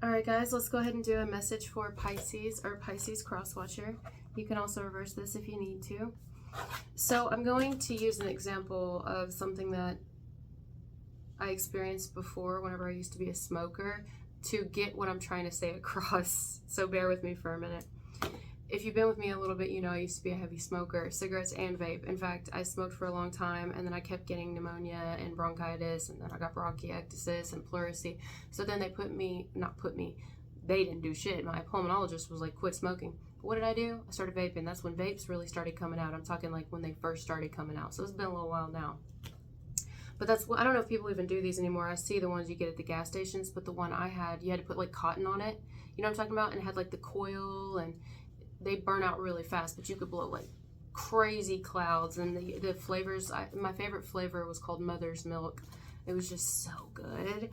Alright guys, let's go ahead and do a message for Pisces or Pisces cross-watcher. You can also reverse this if you need to. So I'm going to use an example of something that I experienced before whenever I used to be a smoker to get what I'm trying to say across. So bear with me for a minute. If you've been with me a little bit, you know I used to be a heavy smoker, cigarettes and vape. In fact, I smoked for a long time, and then I kept getting pneumonia and bronchitis, and then I got bronchiectasis and pleurisy. So then they they didn't do shit. My pulmonologist was like, quit smoking. But what did I do? I started vaping. That's when vapes really started coming out. I'm talking like when they first started coming out. So it's been a little while now. But I don't know if people even do these anymore. I see the ones you get at the gas stations, but the one I had, you had to put like cotton on it. You know what I'm talking about? And it had like the coil, and they burn out really fast, but you could blow like crazy clouds. And the flavors, my favorite flavor was called Mother's Milk. It was just so good.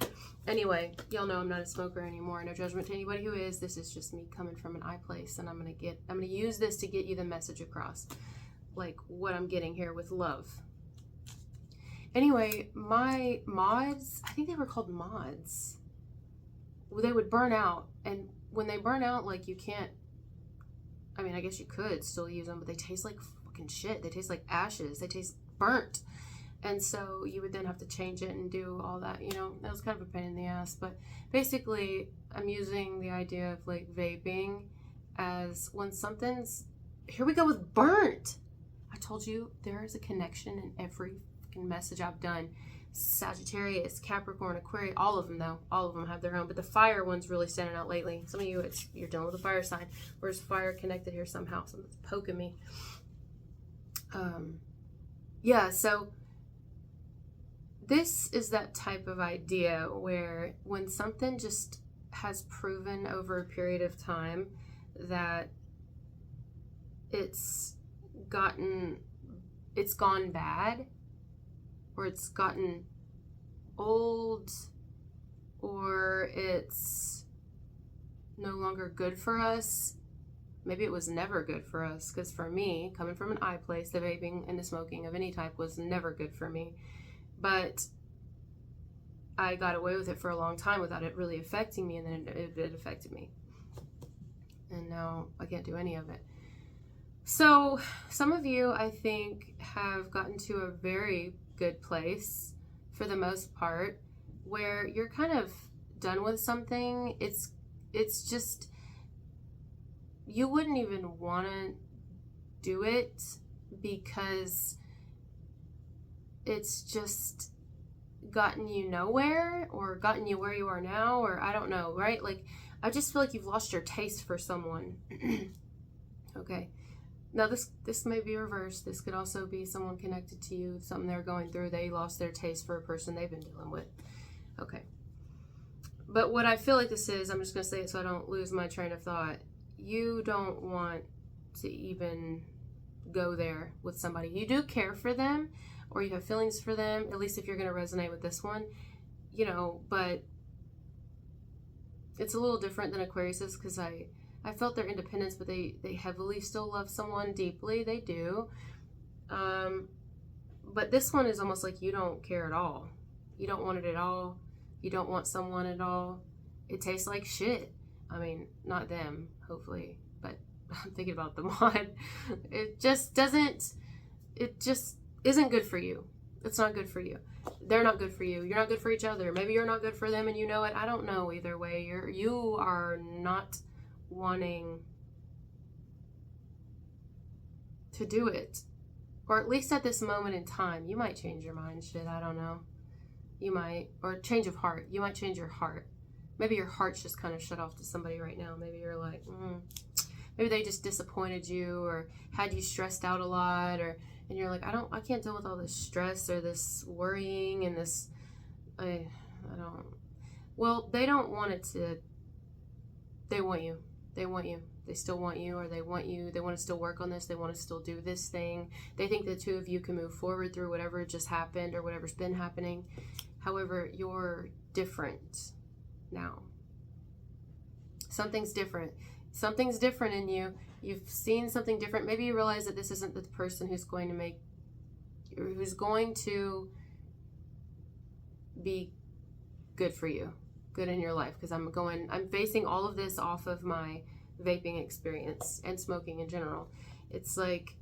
Anyway, y'all know I'm not a smoker anymore. No judgment to anybody who is. This is just me coming from an I place, and I'm gonna use this to get you the message across, like what I'm getting here with love. Anyway, my mods, I think they were called mods. They would burn out, and when they burn out, like you can't, I mean, I guess you could still use them, but they taste like fucking shit. They taste like ashes. They taste burnt. And so you would then have to change it and do all that, you know. That was kind of a pain in the ass. But basically, I'm using the idea of like vaping as when something's, here we go with burnt. I told you there is a connection in every fucking message I've done. Sagittarius, Capricorn, Aquarius, all of them though. All of them have their own, but the fire one's really standing out lately. Some of you, you're dealing with a fire sign. Where's fire connected here somehow? Something's poking me. Yeah, so this is that type of idea where when something just has proven over a period of time that it's gone bad, or it's gotten old, or it's no longer good for us. Maybe it was never good for us, because for me, coming from an I place, the vaping and the smoking of any type was never good for me. But I got away with it for a long time without it really affecting me, and then it affected me. And now I can't do any of it. So some of you, I think, have gotten to a very good place for the most part where you're kind of done with something. It's just, you wouldn't even want to do it because it's just gotten you nowhere, or gotten you where you are now, or I don't know, right? Like, I just feel like you've lost your taste for someone. Okay. Now this may be reversed. This could also be someone connected to you, something they're going through. They lost their taste for a person they've been dealing with. Okay. But what I feel like this is, I'm just going to say it so I don't lose my train of thought. You don't want to even go there with somebody. You do care for them, or you have feelings for them, at least if you're going to resonate with this one, you know, but it's a little different than Aquarius is, because I felt their independence, but they heavily still love someone deeply. They do. But this one is almost like you don't care at all. You don't want it at all. You don't want someone at all. It tastes like shit. I mean, not them, hopefully, but I'm thinking about the mod. It just isn't good for you. It's not good for you. They're not good for you. You're not good for each other. Maybe you're not good for them and you know it. I don't know. Either way, you are not wanting to do it, or at least at this moment in time. You might change your mind, shit, I don't know. You might, or change of heart. You might change your heart. Maybe your heart's just kind of shut off to somebody right now. Maybe you're like, maybe they just disappointed you, or had you stressed out a lot, and you're like, I can't deal with all this stress or this worrying and this, I don't, well, they don't want it to, they want you. They want you. They still want you, or they want you. They want to still work on this. They want to still do this thing. They think the two of you can move forward through whatever just happened or whatever's been happening. However, you're different now. Something's different. Something's different in you. You've seen something different. Maybe you realize that this isn't the person who's going to be good for you. good in your life, because I'm basing all of this off of my vaping experience and smoking in general. It's like,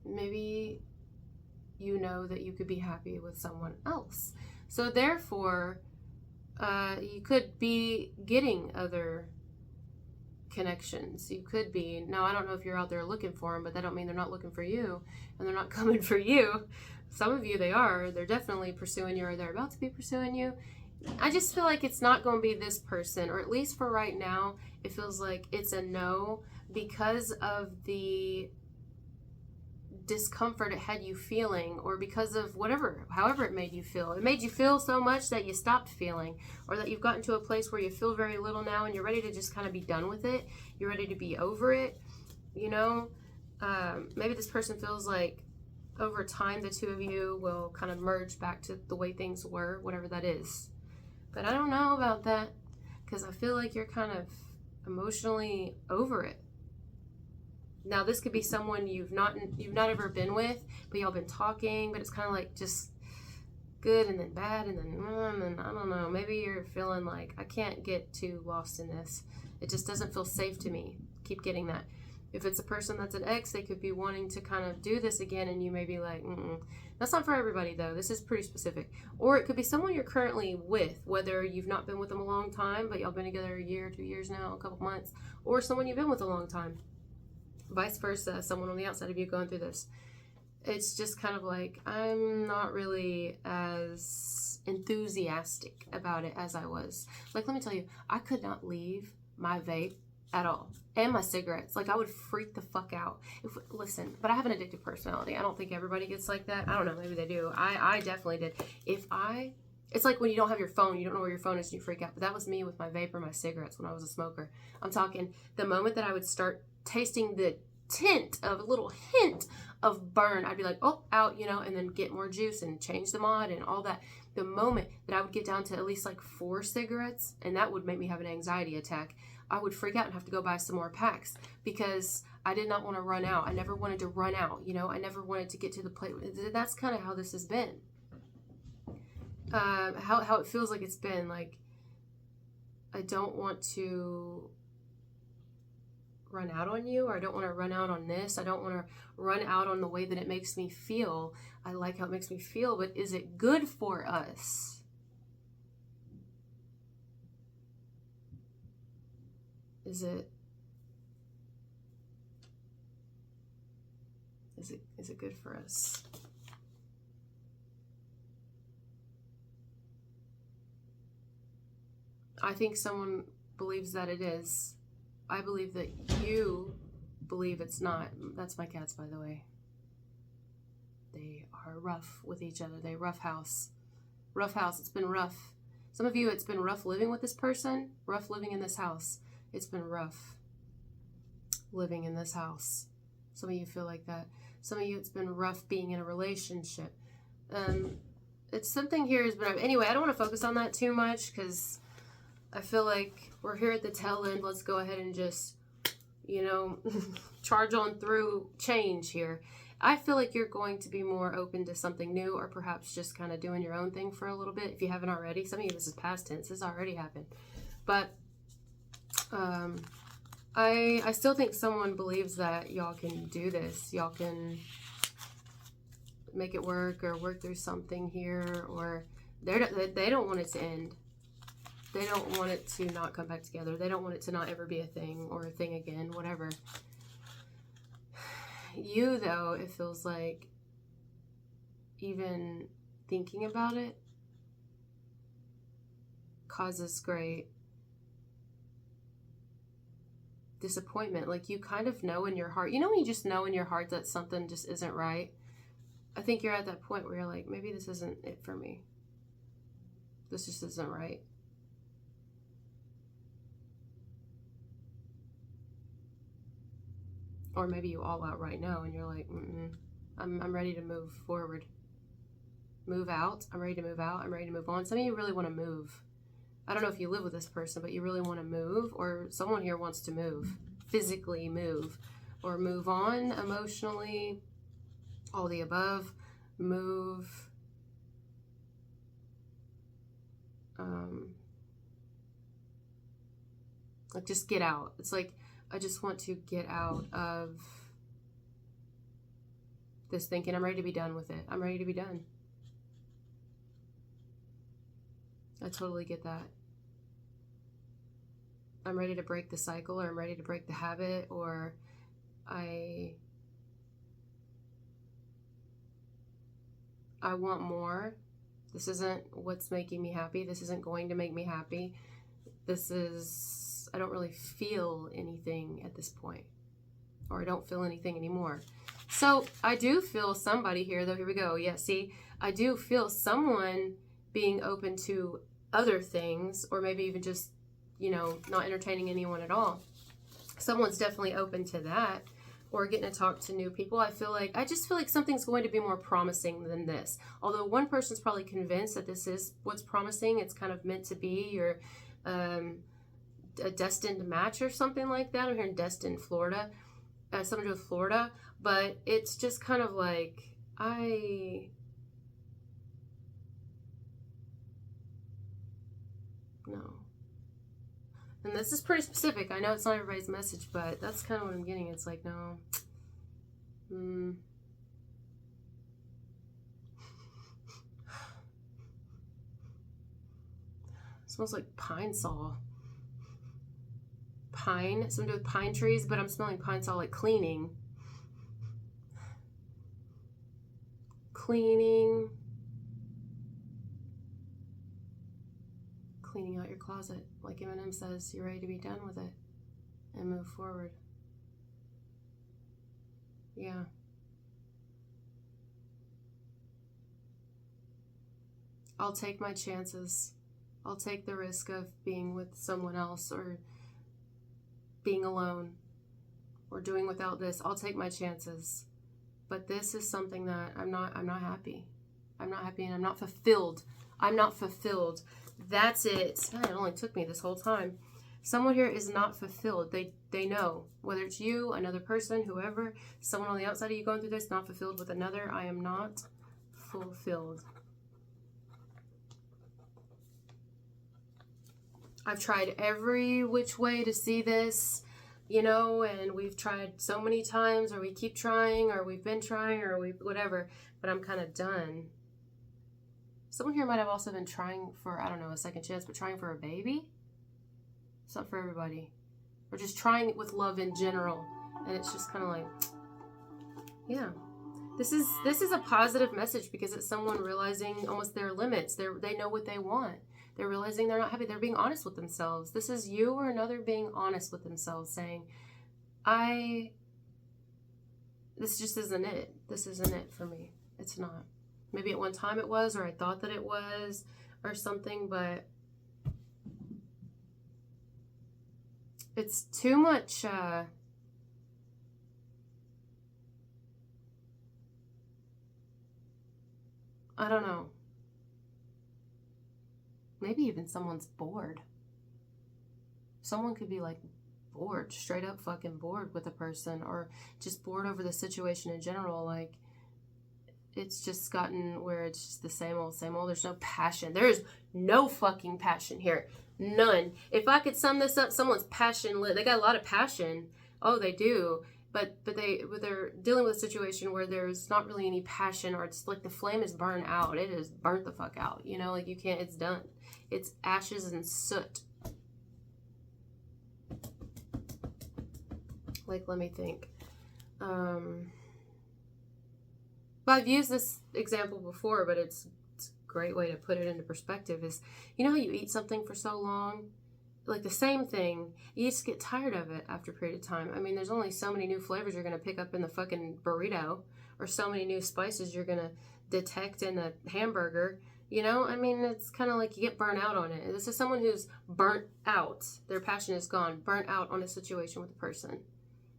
maybe you know that you could be happy with someone else. So therefore, you could be getting other connections. You could be. Now, I don't know if you're out there looking for them, but that don't mean they're not looking for you, and they're not coming for you. Some of you, they are. They're definitely pursuing you, or they're about to be pursuing you. I just feel like it's not going to be this person, or at least for right now, it feels like it's a no, because of the discomfort it had you feeling, or because of however it made you feel. It made you feel so much that you stopped feeling, or that you've gotten to a place where you feel very little now and you're ready to just kind of be done with it. You're ready to be over it, you know. Maybe this person feels like over time the two of you will kind of merge back to the way things were, whatever that is. But I don't know about that, because I feel like you're kind of emotionally over it. Now, this could be someone you've not ever been with, but y'all been talking, but it's kind of like just good and then bad and then I don't know. Maybe you're feeling like, I can't get too lost in this. It just doesn't feel safe to me. Keep getting that. If it's a person that's an ex, they could be wanting to kind of do this again, and you may be like, That's not for everybody, though. This is pretty specific. Or it could be someone you're currently with, whether you've not been with them a long time, but y'all been together a year, 2 years now, a couple months, or someone you've been with a long time. Vice versa, someone on the outside of you going through this. It's just kind of like, I'm not really as enthusiastic about it as I was. Like, let me tell you, I could not leave my vape at all, and my cigarettes. Like, I would freak the fuck out. Listen, but I have an addictive personality. I don't think everybody gets like that. I don't know, maybe they do. I definitely did. It's like when you don't have your phone, you don't know where your phone is, and you freak out. But that was me with my vape or my cigarettes when I was a smoker. I'm talking the moment that I would start tasting the a little hint of burn, I'd be like, oh, out, and then get more juice and change the mod and all that. The moment that I would get down to at least like 4 cigarettes, and that would make me have an anxiety attack, I would freak out and have to go buy some more packs, because I did not want to run out. I never wanted to run out, I never wanted to get to the place. That's kind of how this has been. How it feels like it's been. Like, I don't want to run out on you, or I don't want to run out on this. I don't want to run out on the way that it makes me feel. I like how it makes me feel, but is it good for us? Is it good for us? I think someone believes that it is. I believe that you believe it's not. That's my cats, by the way. They are rough with each other. They rough house. Rough house. It's been rough. Some of you, it's been rough living with this person. Rough living in this house. It's been rough living in this house. Some of you feel like that. Some of you, it's been rough being in a relationship. It's something here has been... Anyway, I don't want to focus on that too much, because I feel like we're here at the tail end. Let's go ahead and just, charge on through change here. I feel like you're going to be more open to something new, or perhaps just kind of doing your own thing for a little bit, if you haven't already. Some of you, this is past tense. This already happened. But I still think someone believes that y'all can do this. Y'all can make it work, or work through something here, or they don't want it to end. They don't want it to not come back together. They don't want it to not ever be a thing, or a thing again, whatever. You, though, it feels like even thinking about it causes great disappointment. Like, you kind of know in your heart. When you just know in your heart that something just isn't right? I think you're at that point where you're like, maybe this isn't it for me. This just isn't right. Or maybe you all outright know, and you're like, I'm ready to move forward. Move out. I'm ready to move out. I'm ready to move on. Some of you really want to move. I don't know if you live with this person, but you really want to move, or someone here wants to move. Physically move. Or move on emotionally. All the above. move. Like just get out. It's like I just want to get out of this thinking. I'm ready to be done with it. I'm ready to be done. I totally get that. I'm ready to break the cycle, or I'm ready to break the habit, or I want more. This isn't what's making me happy. This isn't going to make me happy. I don't really feel anything at this point, or I don't feel anything anymore. So I do feel somebody here, though. Here we go. Yeah, see, I do feel someone being open to other things, or maybe even just, not entertaining anyone at all. Someone's definitely open to that, or getting to talk to new people. I just feel like something's going to be more promising than this. Although one person's probably convinced that this is what's promising. It's kind of meant to be, or a destined match or something like that. I'm here in Destin, Florida. Something to do with Florida. But it's just kind of like, no. And this is pretty specific. I know it's not everybody's message, but that's kind of what I'm getting. It's like, no. It smells like pine saw. Pine, something to do with pine trees, but I'm smelling pine saw, like cleaning. Cleaning out your closet. Like Eminem says, you're ready to be done with it and move forward. Yeah. I'll take my chances. I'll take the risk of being with someone else, or being alone, or doing without this. I'll take my chances. But this is something that I'm not happy. I'm not happy, and I'm not fulfilled. I'm not fulfilled. That's it. God, it only took me this whole time. Someone here is not fulfilled. They know, whether it's you, another person, whoever, someone on the outside of you going through this, not fulfilled with another. I am not fulfilled. I've tried every which way to see this, and we've tried so many times, or we keep trying, or we've been trying, or whatever, but I'm kind of done. Someone here might have also been trying for, I don't know, a second chance, but trying for a baby? It's not for everybody. Or just trying it with love in general. And it's just kind of like, yeah. This is a positive message, because it's someone realizing almost their limits. They know what they want. They're realizing they're not happy. They're being honest with themselves. This is you or another being honest with themselves, saying, this just isn't it. This isn't it for me. It's not. Maybe at one time it was, or I thought that it was, or something, but it's too much, I don't know. Maybe even someone's bored. Someone could be like bored, straight up fucking bored with a person, or just bored over the situation in general. Like, it's just gotten where it's just the same old, same old. There's no passion. There's no fucking passion here. None. If I could sum this up, someone's passion lit. They got a lot of passion. Oh, they do. But they're dealing with a situation where there's not really any passion, or it's like the flame is burned out. It is burnt the fuck out. Like you can't, it's done. It's ashes and soot. Like, let me think. But I've used this example before, but it's a great way to put it into perspective. Is, how you eat something for so long, like the same thing, you just get tired of it after a period of time. I mean, there's only so many new flavors you're going to pick up in the fucking burrito, or so many new spices you're going to detect in a hamburger. I mean, it's kind of like you get burnt out on it. This is someone who's burnt out. Their passion is gone, burnt out on a situation with a person.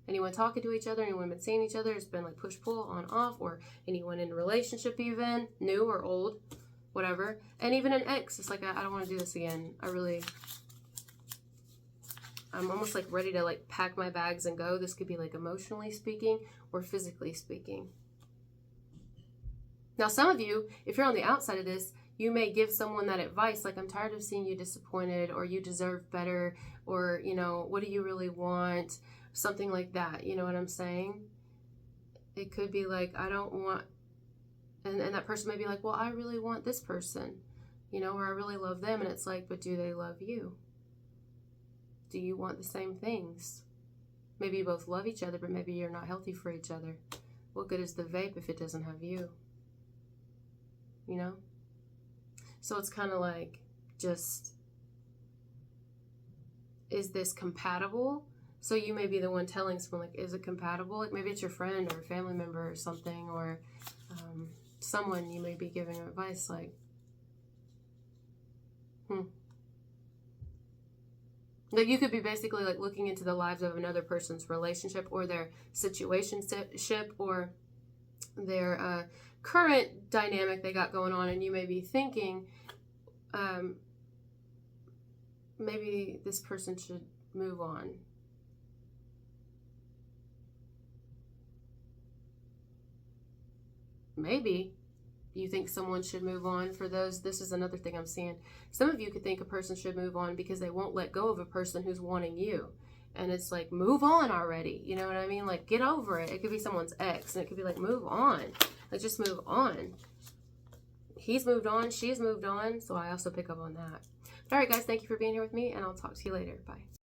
Anyone talking to each other, anyone been seeing each other, it's been like push-pull, on-off, or anyone in a relationship even, new or old, whatever. And even an ex, it's like, I don't want to do this again. I'm almost like ready to like pack my bags and go. This could be like emotionally speaking or physically speaking. Now, some of you, if you're on the outside of this, you may give someone that advice, like, I'm tired of seeing you disappointed, or you deserve better, or, you know, what do you really want? Something like that. You know what I'm saying? It could be like, I don't want, and that person may be like, well, I really want this person, you know, or I really love them. And it's like, but do they love you? Do you want the same things? Maybe you both love each other, but maybe you're not healthy for each other. What good is the vape if it doesn't have you? You know? So it's kind of like, just, is this compatible? So you may be the one telling someone, like, is it compatible? Like, maybe it's your friend or a family member or something, or someone you may be giving advice, like, Like, you could be basically like looking into the lives of another person's relationship or their situationship or their current dynamic they got going on, and you may be thinking, maybe this person should move on. Maybe you think someone should move on. For those, this is another thing I'm seeing. Some of you could think a person should move on because they won't let go of a person who's wanting you. And it's like, move on already. You know what I mean? Like, get over it. It could be someone's ex, and it could be like, move on. Like, just move on. He's moved on. She's moved on. So I also pick up on that. But all right, guys, thank you for being here with me, and I'll talk to you later. Bye.